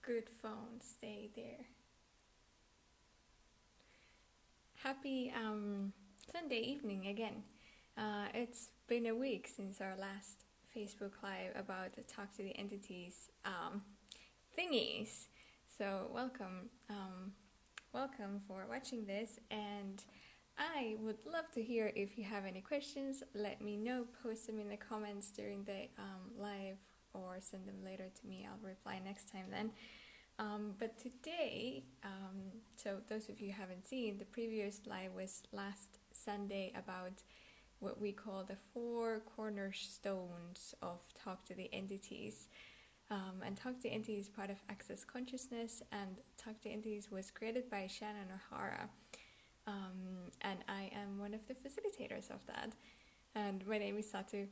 Good phone, stay there. Happy Sunday evening again. It's been a week since our last Facebook Live about the Talk to the Entities thingies. So welcome for watching this, and I would love to hear if you have any questions. Let me know, post them in the comments during the live, or send them later to me. I'll reply next time then. But today, so those of you who haven't seen, the previous live was last Sunday about what we call the 4 cornerstones of Talk to the Entities. And Talk to the Entities is part of Access Consciousness, and Talk to the Entities was created by Shannon O'Hara. And I am one of the facilitators of that. And my name is Satu.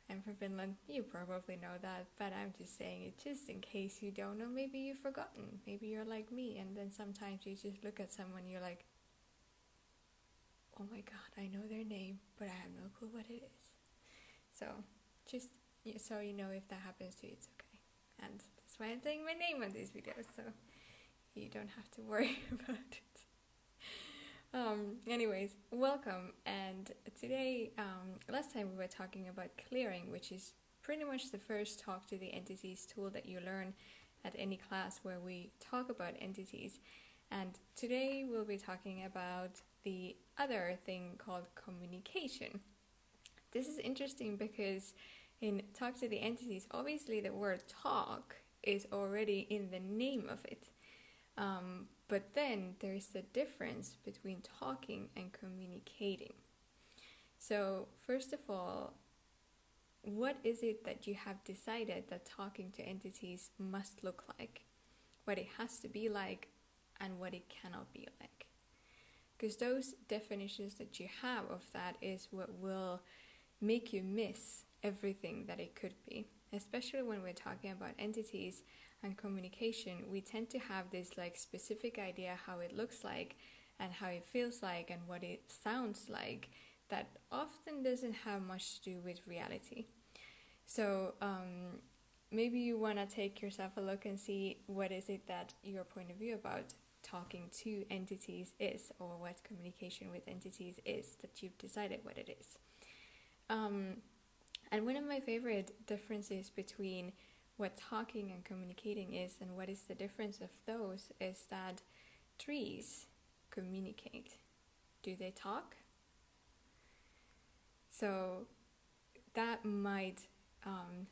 I'm from Finland. You probably know that, but I'm just saying it just in case you don't know. Maybe you've forgotten. Maybe you're like me, and then sometimes you just look at someone, you're like, oh my god, I know their name, but I have no clue what it is. So just so you know, if that happens to you, it's okay. And that's why I'm saying my name on these videos, so you don't have to worry about it. Anyways, welcome. And today, last time we were talking about clearing, which is pretty much the first Talk to the Entities tool that you learn at any class where we talk about entities. And today we'll be talking about the other thing called communication. This is interesting because in Talk to the Entities, obviously the word talk is already in the name of it. But then there's the difference between talking and communicating. So first of all, what is it that you have decided that talking to entities must look like? What it has to be like and what it cannot be like? Because those definitions that you have of that is what will make you miss everything that it could be. Especially when we're talking about entities and communication, we tend to have this like specific idea how it looks like and how it feels like and what it sounds like that often doesn't have much to do with reality. So maybe you want to take yourself a look and see what is it that your point of view about talking to entities is, or what communication with entities is, that you've decided what it is. And one of my favorite differences between what talking and communicating is and what is the difference of those is that trees communicate. Do they talk? So that might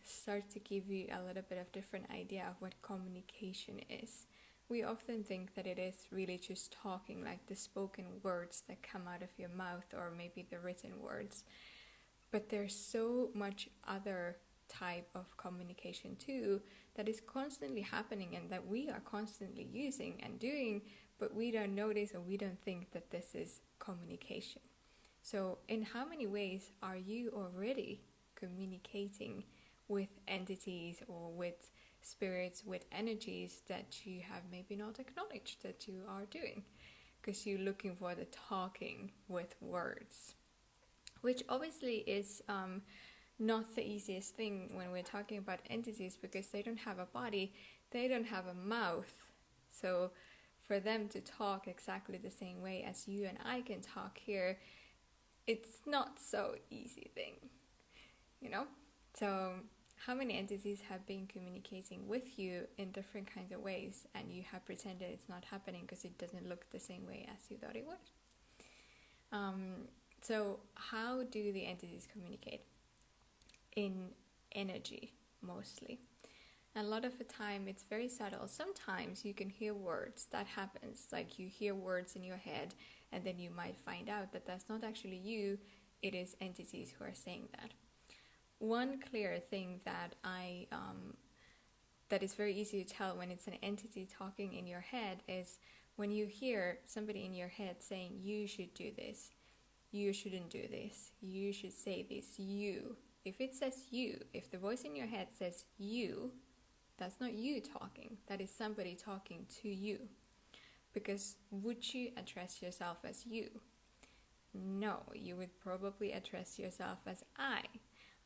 start to give you a little bit of different idea of what communication is. We often think that it is really just talking, like the spoken words that come out of your mouth, or maybe the written words. But there's so much other type of communication too that is constantly happening and that we are constantly using and doing, but we don't notice or we don't think that this is communication. So in how many ways are you already communicating with entities or with spirits, with energies that you have maybe not acknowledged that you are doing, because you're looking for the talking with words, which obviously is not the easiest thing when we're talking about entities, because they don't have a body, they don't have a mouth. So for them to talk exactly the same way as you and I can talk here, it's not so easy thing, you know? So how many entities have been communicating with you in different kinds of ways, and you have pretended it's not happening because it doesn't look the same way as you thought it would? So how do the entities communicate? In energy, mostly. A lot of the time it's very subtle. Sometimes you can hear words. That happens. Like you hear words in your head, and then you might find out that that's not actually you. It is entities who are saying that. One clear thing that that is very easy to tell when it's an entity talking in your head is when you hear somebody in your head saying, you should do this, you shouldn't do this, you should say this, you. If it says you, if the voice in your head says you, that's not you talking. That is somebody talking to you. Because would you address yourself as you? No, you would probably address yourself as I.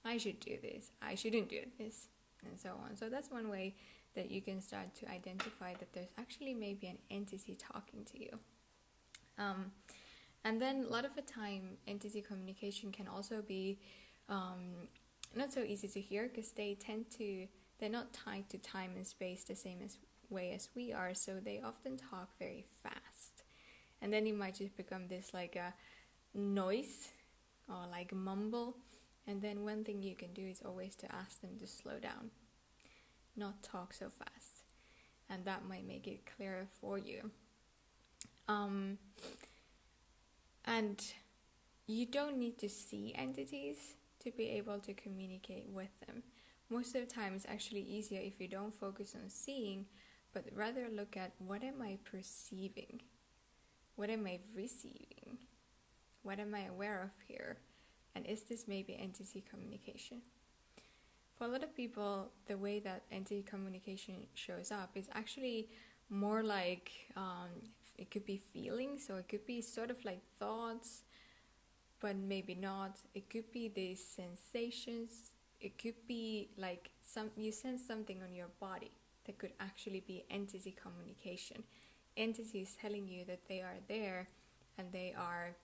I should do this. I shouldn't do this. And so on. So that's one way that you can start to identify that there's actually maybe an entity talking to you. And then a lot of the time, entity communication can also be not so easy to hear, because they're not tied to time and space the same way as we are, so they often talk very fast. And then you might just become this like a noise or like mumble. And then one thing you can do is always to ask them to slow down, not talk so fast. And that might make it clearer for you. And you don't need to see entities to be able to communicate with them. Most of the time it's actually easier if you don't focus on seeing, but rather look at, what am I perceiving? What am I receiving? What am I aware of here? And is this maybe entity communication? For a lot of people, the way that entity communication shows up is actually more like, it could be feelings, so it could be sort of like thoughts, but maybe not. It could be these sensations. It could be like you sense something on your body that could actually be entity communication. Entities telling you that they are there and they are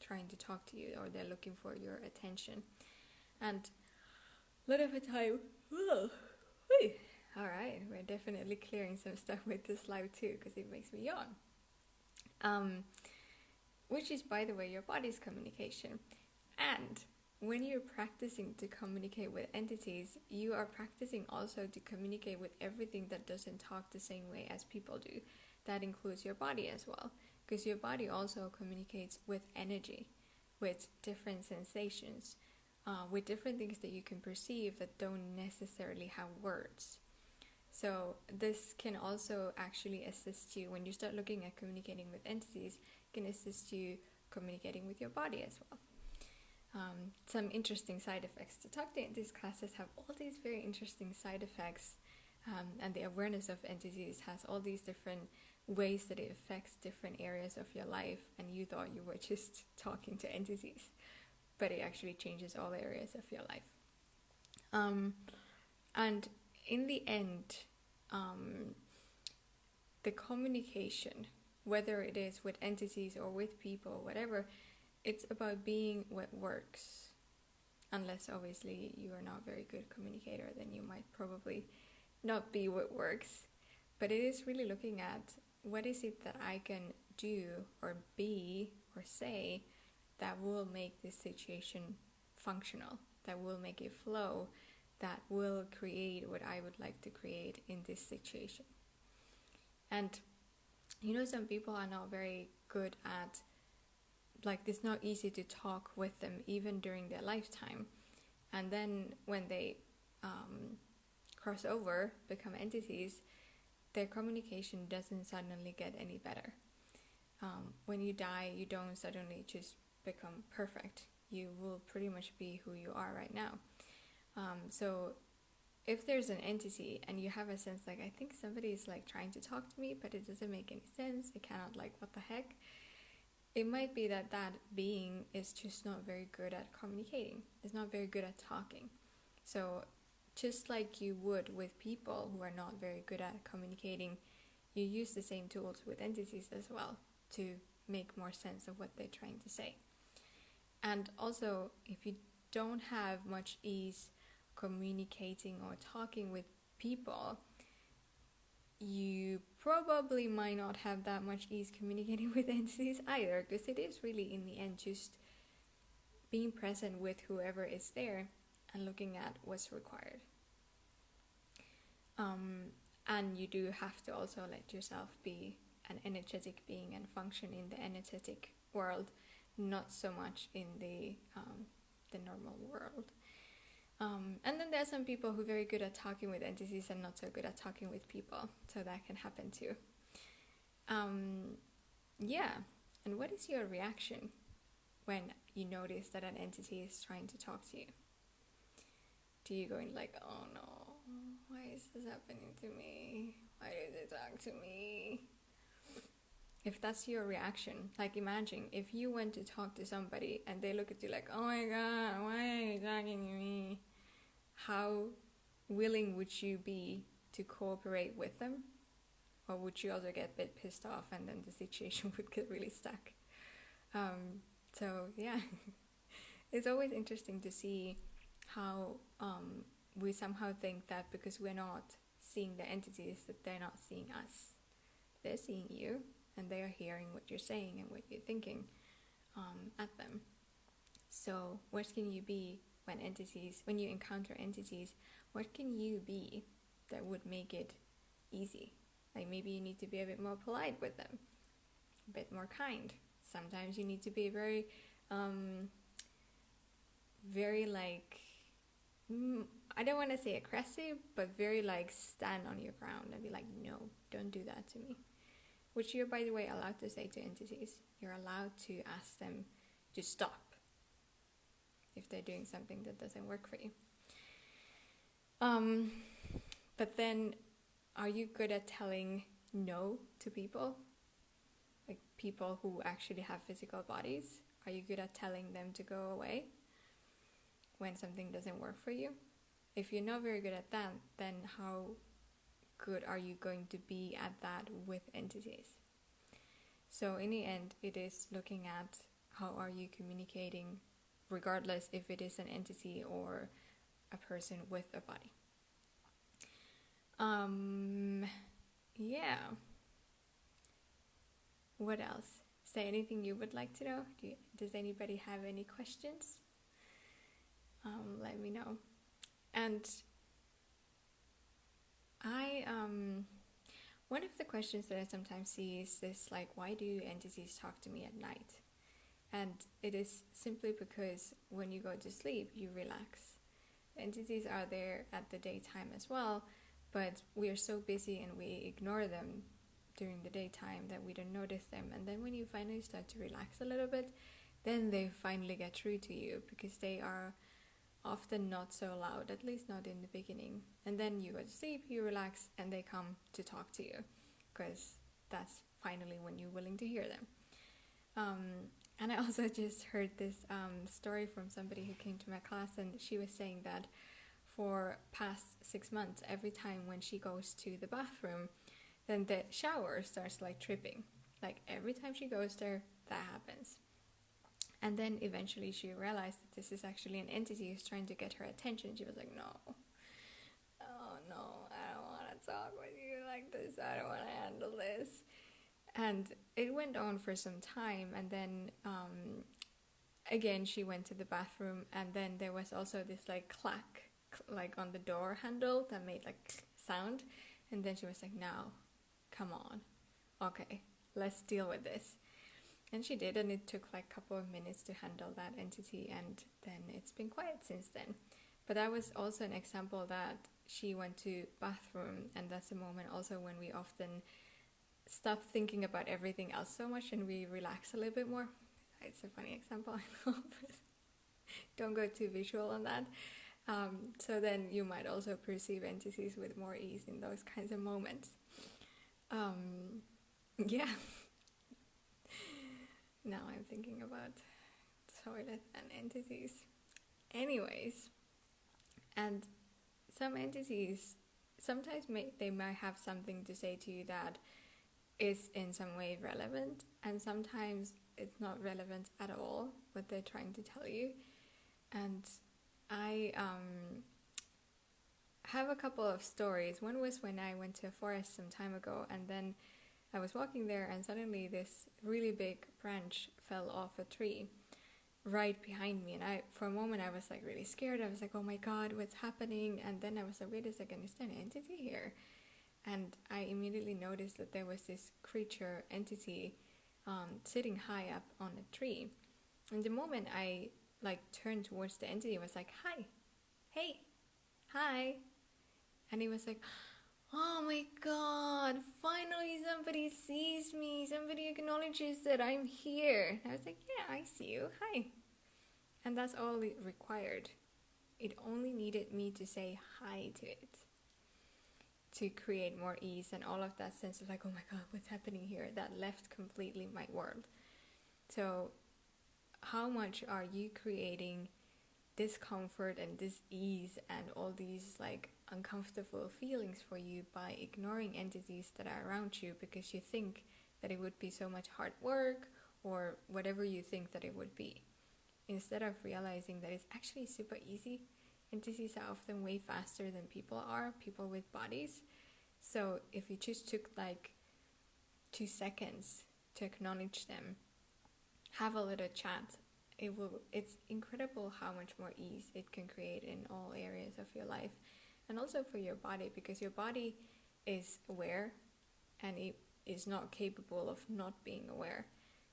trying to talk to you, or they're looking for your attention. And a lot of the time, all right, we're definitely clearing some stuff with this live too, because it makes me yawn. Which is, by the way, your body's communication. And when you're practicing to communicate with entities, you are practicing also to communicate with everything that doesn't talk the same way as people do. That includes your body as well, because your body also communicates with energy, with different sensations, with different things that you can perceive that don't necessarily have words. So this can also actually assist you when you start looking at communicating with entities. It can assist you communicating with your body as well. Some interesting side effects. To talk to these classes have all these very interesting side effects, and the awareness of entities has all these different ways that it affects different areas of your life, and you thought you were just talking to entities, but it actually changes all areas of your life. And in the end, the communication, whether it is with entities or with people, whatever, it's about being what works. Unless obviously you are not a very good communicator, then you might probably not be what works. But it is really looking at, what is it that I can do or be or say that will make this situation functional, that will make it flow, that will create what I would like to create in this situation. And some people are not very good at, like, it's not easy to talk with them even during their lifetime. And then when they cross over, become entities, their communication doesn't suddenly get any better. When you die, you don't suddenly just become perfect. You will pretty much be who you are right now. So if there's an entity and you have a sense like, I think somebody is like trying to talk to me, but it doesn't make any sense, I cannot, like, what the heck? It might be that being is just not very good at communicating. It's not very good at talking. So just like you would with people who are not very good at communicating, you use the same tools with entities as well to make more sense of what they're trying to say. And also, if you don't have much ease communicating or talking with people, you probably might not have that much ease communicating with entities either, because it is really, in the end, just being present with whoever is there and looking at what's required. And you do have to also let yourself be an energetic being and function in the energetic world, not so much in the normal world. And then there are some people who are very good at talking with entities and not so good at talking with people, so that can happen too. And what is your reaction when you notice that an entity is trying to talk to you? Do you go in like, oh no, why is this happening to me? Why did they talk to me? If that's your reaction, like, imagine if you went to talk to somebody and they look at you like, oh my god, why are you talking to me? How willing would you be to cooperate with them? Or would you also get a bit pissed off and then the situation would get really stuck? So yeah, it's always interesting to see how we somehow think that because we're not seeing the entities, that they're not seeing us. They're seeing you, and they are hearing what you're saying and what you're thinking at them. So what can you be when you encounter entities, what can you be that would make it easy? Like maybe you need to be a bit more polite with them, a bit more kind. Sometimes you need to be very like, I don't want to say aggressive, but very like stand on your ground and be like, no, don't do that to me. Which you're, by the way, allowed to say to entities. You're allowed to ask them to stop if they're doing something that doesn't work for you. But then, are you good at telling no to people? Like people who actually have physical bodies? Are you good at telling them to go away when something doesn't work for you? If you're not very good at that, then how good are you going to be at that with entities? So in the end, it is looking at how are you communicating, regardless if it is an entity or a person with a body. Yeah. What else? Is there anything you would like to know? Does anybody have any questions? Let me know. And one of the questions that I sometimes see is this, like, why do entities talk to me at night? And it is simply because when you go to sleep, you relax. Entities are there at the daytime as well, but we are so busy and we ignore them during the daytime that we don't notice them. And then when you finally start to relax a little bit, then they finally get through to you, because they are often not so loud, at least not in the beginning. And then you go to sleep, you relax, and they come to talk to you, because that's finally when you're willing to hear them. And I also just heard this story from somebody who came to my class, and she was saying that for past 6 months, every time when she goes to the bathroom, then the shower starts like tripping. Like every time she goes there, that happens. And then eventually she realized that this is actually an entity who's trying to get her attention. She was like, no, oh no, I don't want to talk with you like this. I don't want to handle this. And it went on for some time. And then again, she went to the bathroom, and then there was also this like clack, like on the door handle that made like sound. And then she was like, no, come on. Okay, let's deal with this. And she did, and it took like a couple of minutes to handle that entity, and then it's been quiet since then. But that was also an example that she went to bathroom, and that's a moment also when we often stop thinking about everything else so much and we relax a little bit more. It's a funny example, I know, but don't go too visual on that. So then you might also perceive entities with more ease in those kinds of moments. Yeah. Now I'm thinking about toilet and entities. Anyways, and some entities, sometimes they might have something to say to you that is in some way relevant, and sometimes it's not relevant at all what they're trying to tell you. And I have a couple of stories. One was when I went to a forest some time ago, and then I was walking there, and suddenly this really big branch fell off a tree right behind me. And for a moment, I was like really scared. I was like, oh my God, what's happening? And then I was like, wait a second, is there an entity here? And I immediately noticed that there was this creature entity sitting high up on a tree. And the moment I like turned towards the entity, I was like, hi, hey, hi. And he was like, oh my God, finally somebody sees me. Somebody acknowledges that I'm here. And I was like, yeah, I see you. Hi. And that's all it required. It only needed me to say hi to it to create more ease, and all of that sense of like, oh my God, what's happening here? That left completely my world. So how much are you creating discomfort and dis-ease and all these like uncomfortable feelings for you by ignoring entities that are around you because you think that it would be so much hard work or whatever you think that it would be. Instead of realizing that it's actually super easy. Entities are often way faster than people with bodies. So if you just took like 2 seconds to acknowledge them, have a little chat, it's incredible how much more ease it can create in all areas of your life, and also for your body, because your body is aware and it is not capable of not being aware.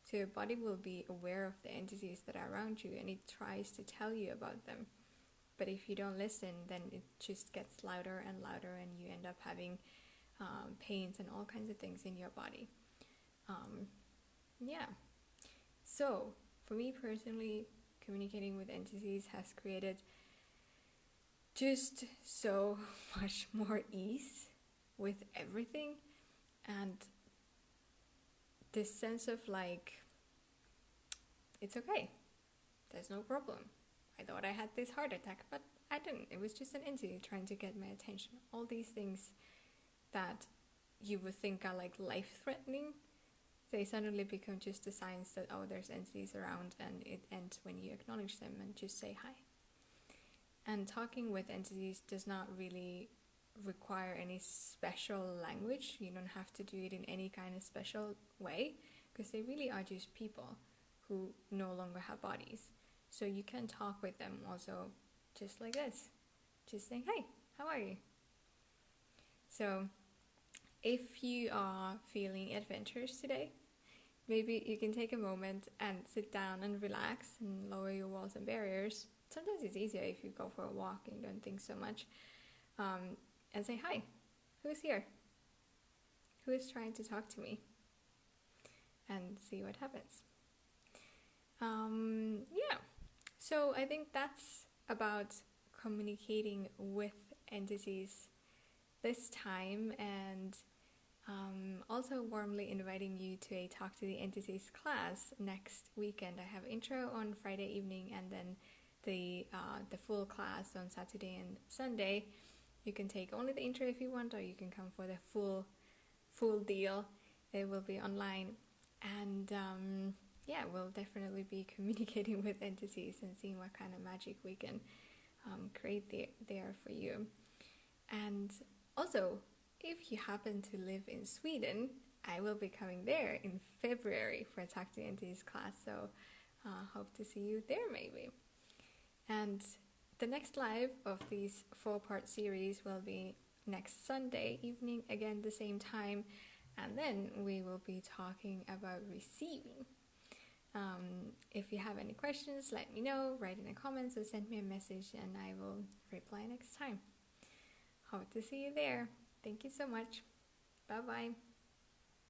So your body will be aware of the entities that are around you and it tries to tell you about them. But if you don't listen, then it just gets louder and louder and you end up having pains and all kinds of things in your body. So for me personally, communicating with entities has created just so much more ease with everything, and this sense of like, it's okay, there's no problem. I thought I had this heart attack, but I didn't. It was just an entity trying to get my attention. All these things that you would think are like life-threatening, they suddenly become just the signs that, oh, there's entities around, and it ends when you acknowledge them and just say hi. And talking with entities does not really require any special language. You don't have to do it in any kind of special way, because they really are just people who no longer have bodies. So you can talk with them also just like this, just saying, hey, how are you? So if you are feeling adventurous today, maybe you can take a moment and sit down and relax and lower your walls and barriers. Sometimes it's easier if you go for a walk and you don't think so much. And say, hi, who's here? Who is trying to talk to me? And see what happens. So I think that's about communicating with entities this time, and also warmly inviting you to a Talk to the Entities class next weekend. I have intro on Friday evening and then the full class on Saturday and Sunday. You can take only the intro if you want, or you can come for the full deal. It will be online, and we'll definitely be communicating with entities and seeing what kind of magic we can create there for you. And also, if you happen to live in Sweden, I will be coming there in February for a Talk to the Entities class, so hope to see you there maybe. And the next live of these 4-part series will be next Sunday evening, again the same time, and then we will be talking about receiving. If you have any questions, let me know, write in the comments or send me a message and I will reply next time. Hope to see you there. Thank you so much. Bye bye.